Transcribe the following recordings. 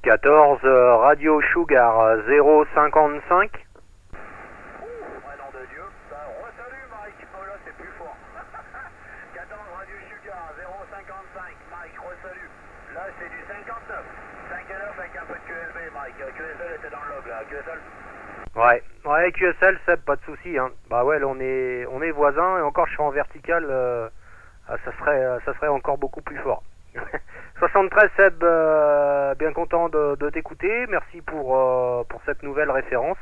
14 Radio Sugar 055. Ouais, nom de Dieu. Salut Mike. Oh là, c'est plus fort. 14 Radio Sugar 055. Mike, salut. Là, c'est du 59. 59 avec un peu de QSB, Mike. QSL était dans le log là. QSL. Ouais, QSL, Seb, pas de soucis. Hein. Bah ouais, là, on est voisins et encore, je suis en vertical. Ça serait encore beaucoup plus fort. 73 Seb, bien content de t'écouter, merci pour cette nouvelle référence.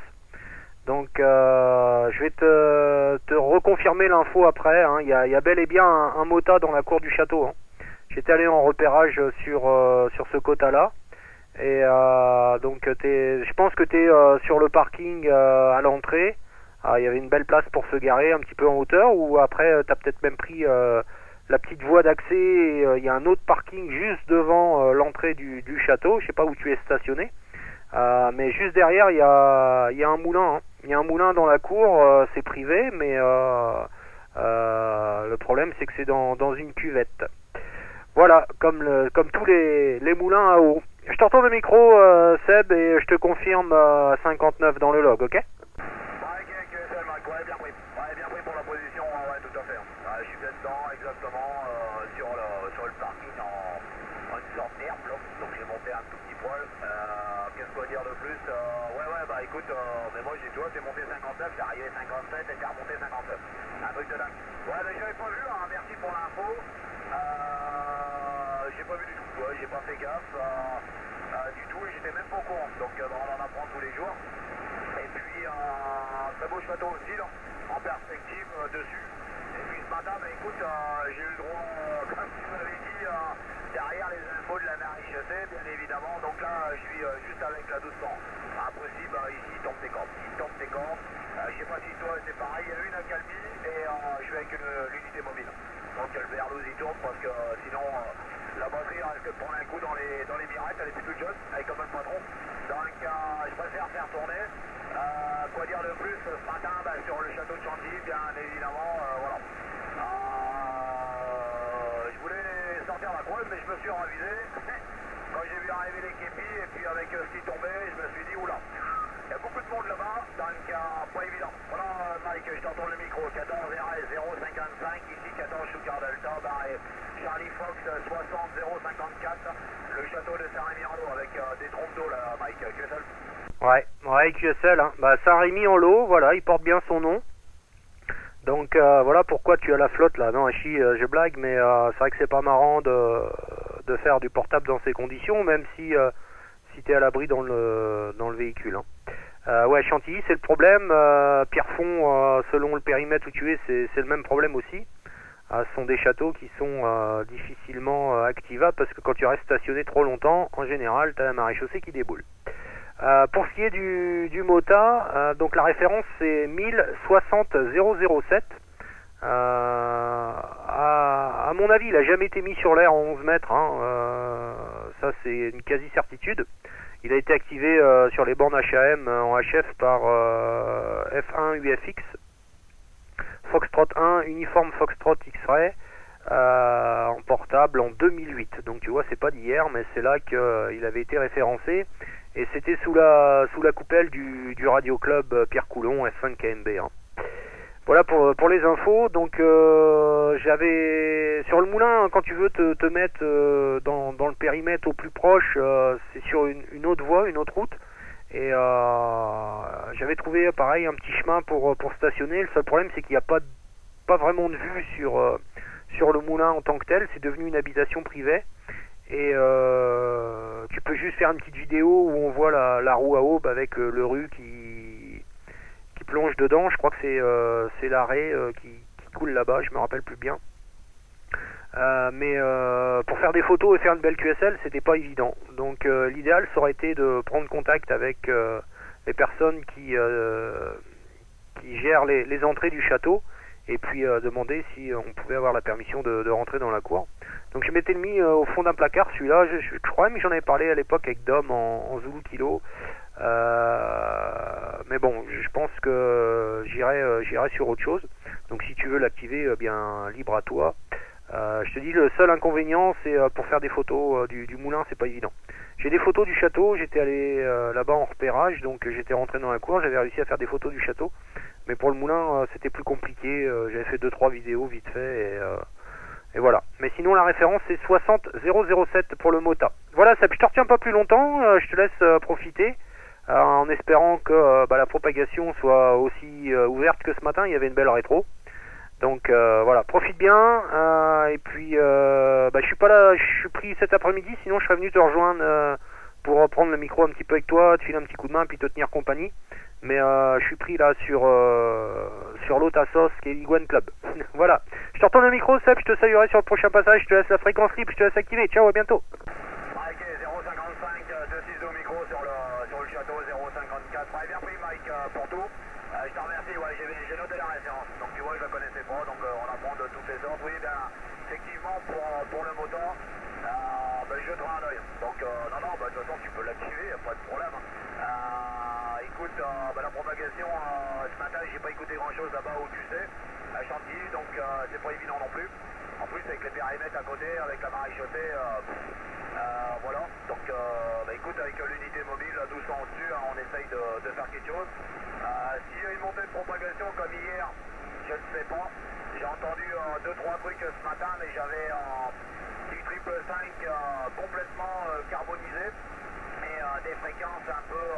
Donc je vais te reconfirmer l'info après, hein. Il y a bel et bien un mota dans la cour du château. Hein. J'étais allé en repérage sur ce quota là. Et donc je pense que tu es sur le parking à l'entrée. Il y avait une belle place pour se garer un petit peu en hauteur, ou après tu as peut-être même pris la petite voie d'accès, et il y a un autre parking juste devant l'entrée du château. Je sais pas où tu es stationné, mais juste derrière il y a un moulin. Hein. Il y a un moulin dans la cour, c'est privé, mais le problème c'est que c'est dans une cuvette. Voilà, comme tous les moulins à eau. Je te retourne le micro, Seb, et je te confirme 59 dans le log, ok? Ouais, bien pris pour la position, ouais, tout à fait. Je suis bien dedans, exactement, sur le parking en une sorte d'herbe, donc j'ai monté un tout petit poil. Qu'est-ce qu'on va dire de plus? Bah écoute, mais moi j'ai, tu vois, t'es monté 59, t'es arrivé 57 et t'es remonté 59. Un truc de dingue. Ouais, mais j'avais pas vu, hein, merci pour l'info. J'ai pas vu du tout, ouais, j'ai pas fait gaffe du tout, et j'étais même pas au courant, donc on en apprend tous les jours. Et puis très beau château aussi, là, en perspective dessus. Et puis ce matin, bah, écoute, j'ai eu le droit, comme tu m'avais dit, derrière les infos de la Maréchaussée, bien évidemment. Donc là, je suis juste avec la 1200. Impossible, ici, il tombe des camps. Je sais pas si toi c'est pareil, il y a une à Calvi et je suis avec l'unité mobile. Donc le BR12 il tourne parce que sinon la batterie risque de prendre un coup dans les mirettes, elle est plus toute jeune, elle est comme un patron. Donc je préfère faire tourner. Quoi dire de plus ce matin sur le château de Chantilly, bien évidemment, voilà. Je voulais sortir la Creuse, mais je me suis ravisé. Quand j'ai vu arriver les képis et puis avec ce qui tombait, je me suis dit oula. Il y a beaucoup de monde là-bas, donc pas évident. Voilà Mike, je t'entends le micro, 14 RS 055, ici 14 Sugar Delta, barré Charlie Fox 60 054, le château de Saint-Rémy-en-Lot avec des trompes d'eau là Mike, QSL. Ouais, QSL, hein. Bah Saint-Rémy-en-Lot, voilà, il porte bien son nom. Donc voilà pourquoi tu as la flotte là. Non, je blague, mais c'est vrai que c'est pas marrant de faire du portable dans ces conditions, même si tu es à l'abri dans le véhicule. Hein. Ouais, Chantilly, c'est le problème. Pierrefonds, selon le périmètre où tu es, c'est le même problème aussi. Ce sont des châteaux qui sont difficilement activables parce que quand tu restes stationné trop longtemps, en général, tu as la maréchaussée qui déboule. Pour ce qui est du MOTA, donc la référence c'est 1060 007. À mon avis, il n'a jamais été mis sur l'air en 11 mètres. Hein. Ça, c'est une quasi-certitude. Il a été activé sur les bornes HAM en HF par F1 UFX, Foxtrot 1, Uniforme Foxtrot X-Ray, en portable en 2008. Donc tu vois, c'est pas d'hier, mais c'est là qu'il avait été référencé. Et c'était sous la coupelle du Radio Club Pierre Coulon, F5 KMB. Hein. Voilà pour les infos. Donc j'avais sur le moulin, quand tu veux te mettre dans le périmètre au plus proche, c'est sur une autre voie, une autre route. Et j'avais trouvé pareil un petit chemin pour stationner. Le seul problème c'est qu'il n'y a pas vraiment de vue sur le moulin en tant que tel. C'est devenu une habitation privée. Et tu peux juste faire une petite vidéo où on voit la roue à aube avec le rue qui plonge dedans. Je crois que c'est l'arrêt qui coule là-bas, je me rappelle plus bien. Mais pour faire des photos et faire une belle QSL, c'était pas évident. Donc l'idéal, ça aurait été de prendre contact avec les personnes qui gèrent les entrées du château et puis demander si on pouvait avoir la permission de rentrer dans la cour. Donc je m'étais mis au fond d'un placard celui-là, je crois, mais j'en avais parlé à l'époque avec Dom en Zulu Kilo. Mais bon, je pense que j'irai sur autre chose. Donc si tu veux l'activer, bien libre à toi. Je te dis, le seul inconvénient, c'est pour faire des photos du moulin, c'est pas évident. J'ai des photos du château, j'étais allé là-bas en repérage, donc j'étais rentré dans la cour, j'avais réussi à faire des photos du château, mais pour le moulin, c'était plus compliqué, j'avais fait 2-3 vidéos vite fait, et voilà. Mais sinon, la référence, c'est 60007 pour le Mota. Voilà, ça, je te retiens pas plus longtemps, je te laisse profiter, en espérant que la propagation soit aussi ouverte que ce matin, il y avait une belle rétro. Donc voilà, profite bien, et puis je suis pas là, je suis pris cet après-midi, sinon je serais venu te rejoindre pour reprendre le micro un petit peu avec toi, te filer un petit coup de main, puis te tenir compagnie. Mais je suis pris là sur l'autre à sauce qui est l'Iguane Club. Voilà, je te retourne le micro, Seb, je te saluerai sur le prochain passage, je te laisse la fréquence libre, je te laisse activer, ciao, à bientôt. Mike 055, 26 au micro sur le château 054. Bien pris Mike pour tout. Je te remercie, ouais, j'ai noté la référence. Donc tu vois, je la connaissais pas, donc on apprend de toutes les sortes. Oui, bien, effectivement, pour le moteur, je jetterai un oeil. Donc non, de toute façon, tu peux l'activer, pas de problème. Écoute, la propagation, ce matin, j'ai pas écouté grand-chose là-bas où tu sais, à Chantilly, donc c'est pas évident non plus. En plus, avec les périmètres à côté, avec la maréchaussée, voilà. Donc, écoute, avec l'unité mobile doucement au-dessus, on essaye de faire quelque chose. S'il y a une montée de propagation comme hier, je ne sais pas. J'ai entendu 2-3 trucs ce matin, mais j'avais du 555 complètement carbonisé et des fréquences un peu,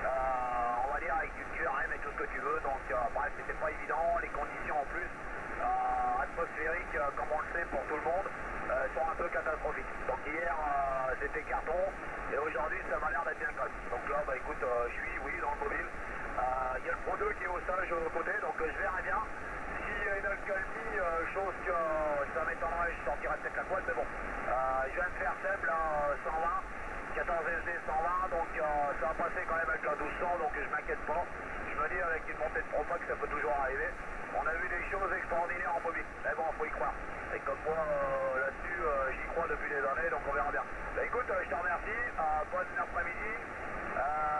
on va dire, avec du QRM et tout ce que tu veux. Donc, bref, c'était pas évident. Les conditions en plus atmosphériques, comme on le sait pour tout le monde, sont un peu catastrophiques. Donc hier c'était carton et aujourd'hui ça m'a l'air d'être bien calme. Donc là écoute, je suis dans le mobile. Il y a le Pro 2 qui est au stage de côté, donc je verrai bien. S'il y a une alcalmie, chose que ça m'étonnerait, je sortirai peut-être la quad, mais bon. Je viens de faire faible là, 120, 14 SD 120, donc ça va passer quand même avec la 1200, donc je m'inquiète pas. Je me dis avec une montée de propag ça peut toujours arriver. On a vu des choses extraordinaires en mobile, mais bon, faut y croire. Et comme moi, là-dessus, j'y crois depuis des années, donc on verra bien. Écoute, je te remercie, bonne après-midi.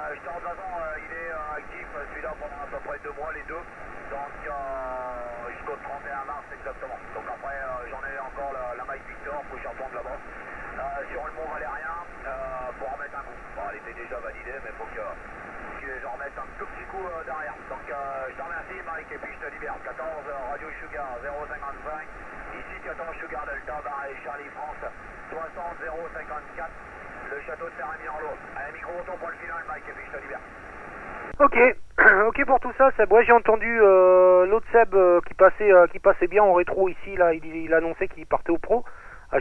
De toute façon, il est actif, celui-là, pendant à peu près 2 mois, les deux. Donc, jusqu'au 31 mars, exactement. Donc après, j'en ai encore la Mike Victor, faut que je retourne là-bas. Sur le Mont Valérien, pour en mettre un coup. Bon, elle était déjà validée, mais faut que j'en remette un tout petit coup derrière. Donc, je te remercie, Mike, et puis je te libère. 14 Radio Sugar 055. Ici 14 Sugar Delta, barré Charlie France 60 054. Le château de Ferrami-en-Lot. Allez, micro-auto pour le final, Mike, et puis je te libère. Ok, ok pour tout ça, Seb. Ouais, j'ai entendu l'autre Seb qui passait bien en rétro ici, là, il annonçait qu'il partait au pro.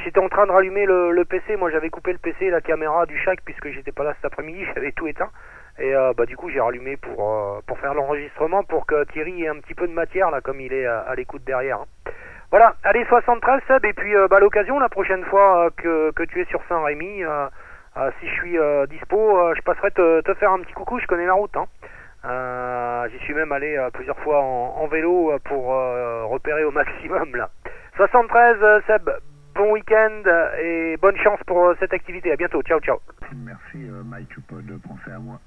J'étais en train de rallumer le PC, moi j'avais coupé le PC et la caméra du Shack puisque j'étais pas là cet après-midi, j'avais tout éteint. Et du coup j'ai rallumé pour faire l'enregistrement pour que Thierry ait un petit peu de matière là comme il est à l'écoute derrière. Voilà, allez 73 Seb, et puis à l'occasion la prochaine fois que tu es sur Saint-Rémy, si je suis dispo, je passerai te faire un petit coucou, je connais la route. J'y suis même allé plusieurs fois en vélo pour repérer au maximum là. 73 Seb, bon week-end et bonne chance pour cette activité, à bientôt, ciao ciao. Merci Mike de penser à moi.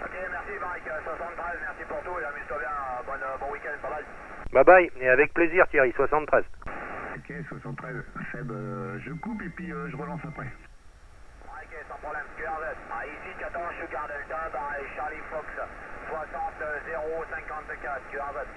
Ok, merci Mike, 73, merci pour tout et amuse-toi bien, bon week-end, bye bye. Bye bye, et avec plaisir Thierry, 73. Ok, 73, Seb, je coupe et puis je relance après. Ok, sans problème, QRZ. Ici 14 Sugar Delta, barré Charlie Fox 60 054, QRZ.